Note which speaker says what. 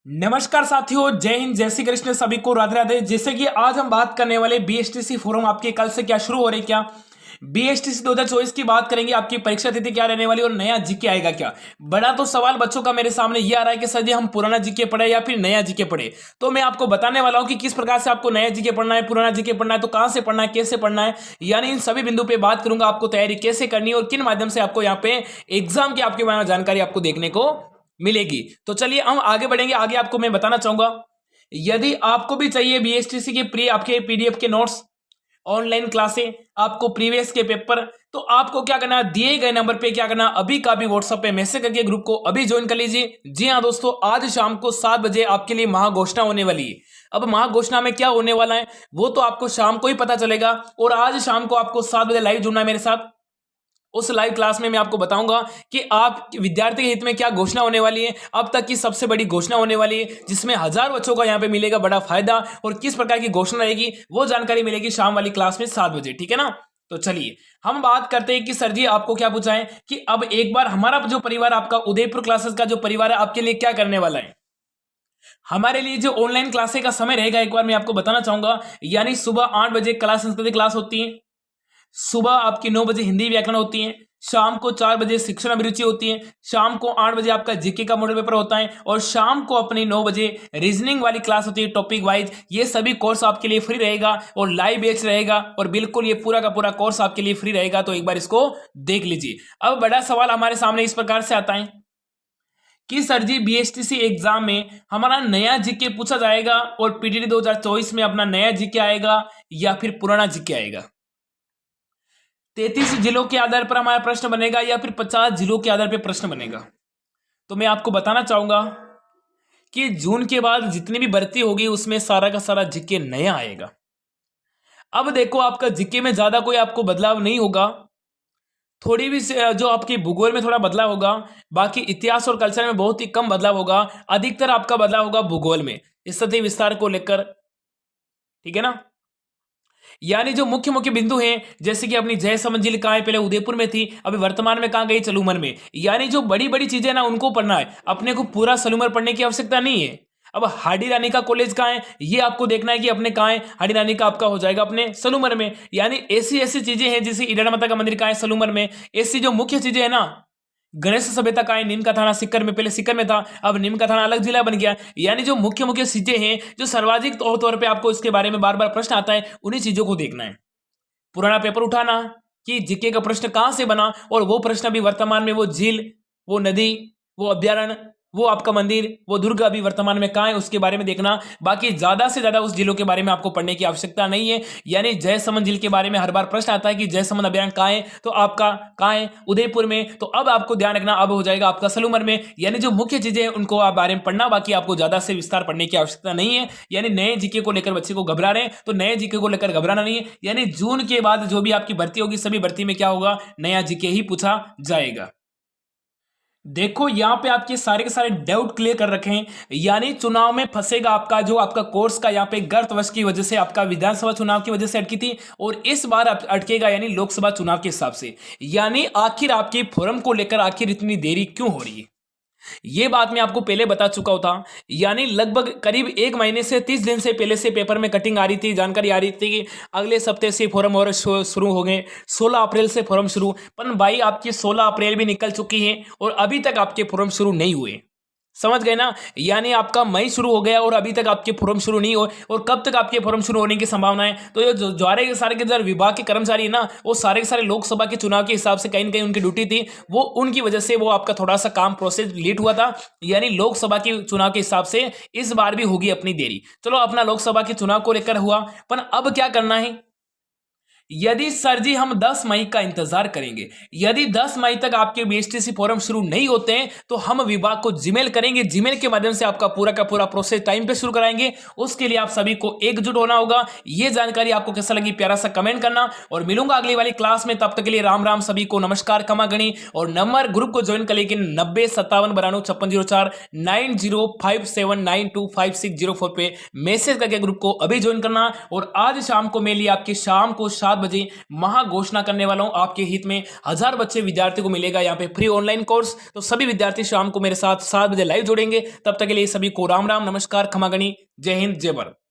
Speaker 1: नमस्कार साथियों, जय हिंद, जय श्री कृष्ण, सभी को राधे राधे। जैसे कि आज हम बात करने वाले बीएसटीसी फोरम आपके कल से क्या शुरू हो रहे क्या बीएसटीसी 2024 की बात करेंगे। आपकी परीक्षा तिथि क्या रहने वाली और नया जीके आएगा क्या। बड़ा तो सवाल बच्चों का मेरे सामने ये आ रहा है कि सर जी हम पुराना जीके पढ़े या फिर नया जीके पढ़े। तो मैं आपको बताने वाला हूं कि किस प्रकार से आपको नया जीके पढ़ना है, पुराना जीके पढ़ना है, तो कहां से पढ़ना है, कैसे पढ़ना है, यानी इन सभी बिंदु पे बात करूंगा। आपको तैयारी कैसे करनी है और किन माध्यम से आपको यहाँ पे एग्जाम की आपके बारे में जानकारी आपको देखने को मिलेगी। तो चलिए हम आगे बढ़ेंगे। आगे आपको मैं बताना चाहूंगा, यदि आपको भी चाहिए बीएसटीसी के प्री आपके पीडीएफ के नोट्स, ऑनलाइन क्लासें, आपको प्रीवियस के पेपर, तो आपको क्या करना है, दिए गए नंबर पे क्या करना, अभी का भी व्हाट्सएप पे मैसेज करके ग्रुप को अभी ज्वाइन कर लीजिए। जी हाँ दोस्तों, आज शाम को 7 बजे आपके लिए महाघोषणा होने वाली है। अब महाघोषणा में क्या होने वाला है वो तो आपको शाम को ही पता चलेगा, और आज शाम को आपको 7 बजे लाइव जुड़ना है मेरे साथ। उस लाइव क्लास में मैं आपको बताऊंगा कि आप विद्यार्थी के हित में क्या घोषणा होने वाली है, अब तक की सबसे बड़ी घोषणा होने वाली है, जिसमें 1000 बच्चों का यहां पे मिलेगा बड़ा फायदा, और किस प्रकार की घोषणा रहेगी वो जानकारी मिलेगी शाम वाली क्लास में 7 बजे। ठीक है ना। तो चलिए हम बात करते हैं कि सर जी आपको क्या पूछा है कि अब एक बार हमारा जो परिवार, आपका उदयपुर क्लासेस का जो परिवार है, आपके लिए क्या करने वाला है। हमारे लिए जो ऑनलाइन क्लासेस का समय रहेगा एक बार मैं आपको बताना चाहूंगा, यानी सुबह 8 बजे कला संस्कृति क्लास होती है, सुबह आपकी 9 बजे हिंदी व्याकरण होती है, शाम को 4 बजे शिक्षण अभिरुचि होती है, शाम को 8 बजे आपका जीके का मॉडल पेपर होता है, और शाम को अपनी 9 बजे रीजनिंग वाली क्लास होती है टॉपिक वाइज। ये सभी कोर्स आपके लिए फ्री रहेगा और लाइव बैच रहेगा, और बिल्कुल ये पूरा का पूरा कोर्स आपके लिए फ्री रहेगा। तो एक बार इसको देख लीजिए। अब बड़ा सवाल हमारे सामने इस प्रकार से आता है कि सर जी बीएसटीसी एग्जाम में हमारा नया जीके पूछा जाएगा और पीटीटी 2024 में अपना नया जीके आएगा या फिर पुराना जीके आएगा। 33 जिलों के आधार पर हमारा प्रश्न बनेगा या फिर 50 जिलों के आधार पर प्रश्न बनेगा। तो मैं आपको बताना चाहूंगा कि जून के बाद जितनी भी भर्ती होगी उसमें सारा का सारा जीके नया आएगा। अब देखो, आपका जीके में ज्यादा कोई आपको बदलाव नहीं होगा, थोड़ी भी जो आपकी भूगोल में थोड़ा बदलाव होगा, बाकी इतिहास और कल्चर में बहुत ही कम बदलाव होगा। अधिकतर आपका बदलाव होगा भूगोल में, स्थिति विस्तार को लेकर। ठीक है ना। यानी जो मुख्य मुख्य बिंदु हैं, जैसे कि अपनी जय समन झील कहाँ है, पहले उदयपुर में थी, अभी वर्तमान में कहाँ गई, सलूमर में। यानी जो बड़ी बड़ी चीजें ना उनको पढ़ना है, अपने को पूरा सलूमर पढ़ने की आवश्यकता नहीं है। अब हाडी रानी का कॉलेज कहाँ है ये आपको देखना है कि अपने कहाँ है। हाडी रानी का आपका हो जाएगा अपने सलूमर में। यानी ऐसी ऐसी चीजें हैं, जैसे ईडर माता का मंदिर कहाँ है, सलूमर में। ऐसी जो मुख्य चीजें है ना, गणेश सभ्यता का है, नीम का थाना सिक्कर में, पहले सिक्कर में था, अब नीम का थाना अलग जिला बन गया। यानी जो मुख्य मुख्य चीजें हैं, जो सर्वाधिक तौर पे आपको इसके बारे में बार बार प्रश्न आता है, उन्हीं चीजों को देखना है। पुराना पेपर उठाना कि जीके का प्रश्न कहां से बना, और वो प्रश्न अभी वर्तमान में वो झील, वो नदी, वो अभ्यारण्य, वो आपका मंदिर, वो दुर्ग अभी वर्तमान में कहां है उसके बारे में देखना। बाकी ज्यादा से ज्यादा उस जिलों के बारे में आपको पढ़ने की आवश्यकता नहीं है। यानी जय समन झील के बारे में हर बार प्रश्न आता है कि जय समन अभ्यारण्य कहां है, तो आपका कहां है, उदयपुर में। तो अब आपको ध्यान रखना, अब हो जाएगा आपका सलूमर में। यानी जो मुख्य चीजें हैं उनको आप बारे में पढ़ना, बाकी आपको ज्यादा से विस्तार पढ़ने की आवश्यकता नहीं है। यानी नए जीके को लेकर बच्चे को घबरा रहे हैं, तो नए जीके को लेकर घबराना नहीं है। यानी जून के बाद जो भी आपकी भर्ती होगी, सभी भर्ती में क्या होगा, नया जीके ही पूछा जाएगा। देखो यहाँ पे आपके सारे के सारे डाउट क्लियर कर रखे हैं। यानी चुनाव में फंसेगा आपका जो आपका कोर्स का यहाँ पे गर्तवश की वजह से आपका विधानसभा चुनाव की वजह से अटकी थी, और इस बार अटकेगा यानी लोकसभा चुनाव के हिसाब से। यानी आखिर आपके फोरम को लेकर आखिर इतनी देरी क्यों हो रही है, ये बात मैं आपको पहले बता चुका था। यानी लगभग करीब 1 महीने से 30 दिन से पहले से पेपर में कटिंग आ रही थी, जानकारी आ रही थी कि अगले सप्ताह से फॉर्म और शुरू हो गए, 16 अप्रैल से फॉर्म शुरू। पर भाई आपकी 16 अप्रैल भी निकल चुकी है और अभी तक आपके फॉर्म शुरू नहीं हुए। समझ गए ना। यानी आपका मई शुरू हो गया और अभी तक आपके फॉर्म शुरू नहीं हुए, और कब तक आपके फॉर्म शुरू होने की संभावना है। तो ये जो सारे के सारे के जो विभाग के कर्मचारी है ना, वो सारे के सारे लोकसभा के चुनाव के हिसाब से कहीं ना कहीं उनकी ड्यूटी थी, वो उनकी वजह से वो आपका थोड़ा सा काम प्रोसेस लेट हुआ था। यानी लोकसभा के चुनाव के हिसाब से इस बार भी होगी अपनी देरी। चलो अपना लोकसभा के चुनाव को लेकर हुआ, पर अब क्या करना है। यदि सर जी हम 10 मई का इंतजार करेंगे, यदि 10 मई तक आपके बीएसटीसी फॉर्म शुरू नहीं होते हैं, तो हम विभाग को जीमेल करेंगे, जीमेल के माध्यम से आपका पूरा का पूरा प्रोसेस टाइम पे शुरू कराएंगे। उसके लिए आप सभी को एकजुट होना होगा। ये जानकारी आपको कैसा लगी प्यारा सा कमेंट करना, और मिलूंगा अगली वाली क्लास में। तब तक के लिए राम राम, सभी को नमस्कार, खमा गणी, और नंबर ग्रुप को ज्वाइन कर लेकिन 9057925604 9057925604 पे मैसेज करके ग्रुप को अभी ज्वाइन करना। और आज शाम को मेरे लिए आपकी शाम को 7 बजे महाघोषणा करने वाला हूं आपके हित में। 1000 बच्चे विद्यार्थी को मिलेगा यहाँ पे फ्री ऑनलाइन कोर्स। तो सभी विद्यार्थी शाम को मेरे साथ 7 बजे लाइव जुड़ेंगे। तब तक के लिए सभी को राम राम, नमस्कार, खमागणी, जय हिंद, जय भारत।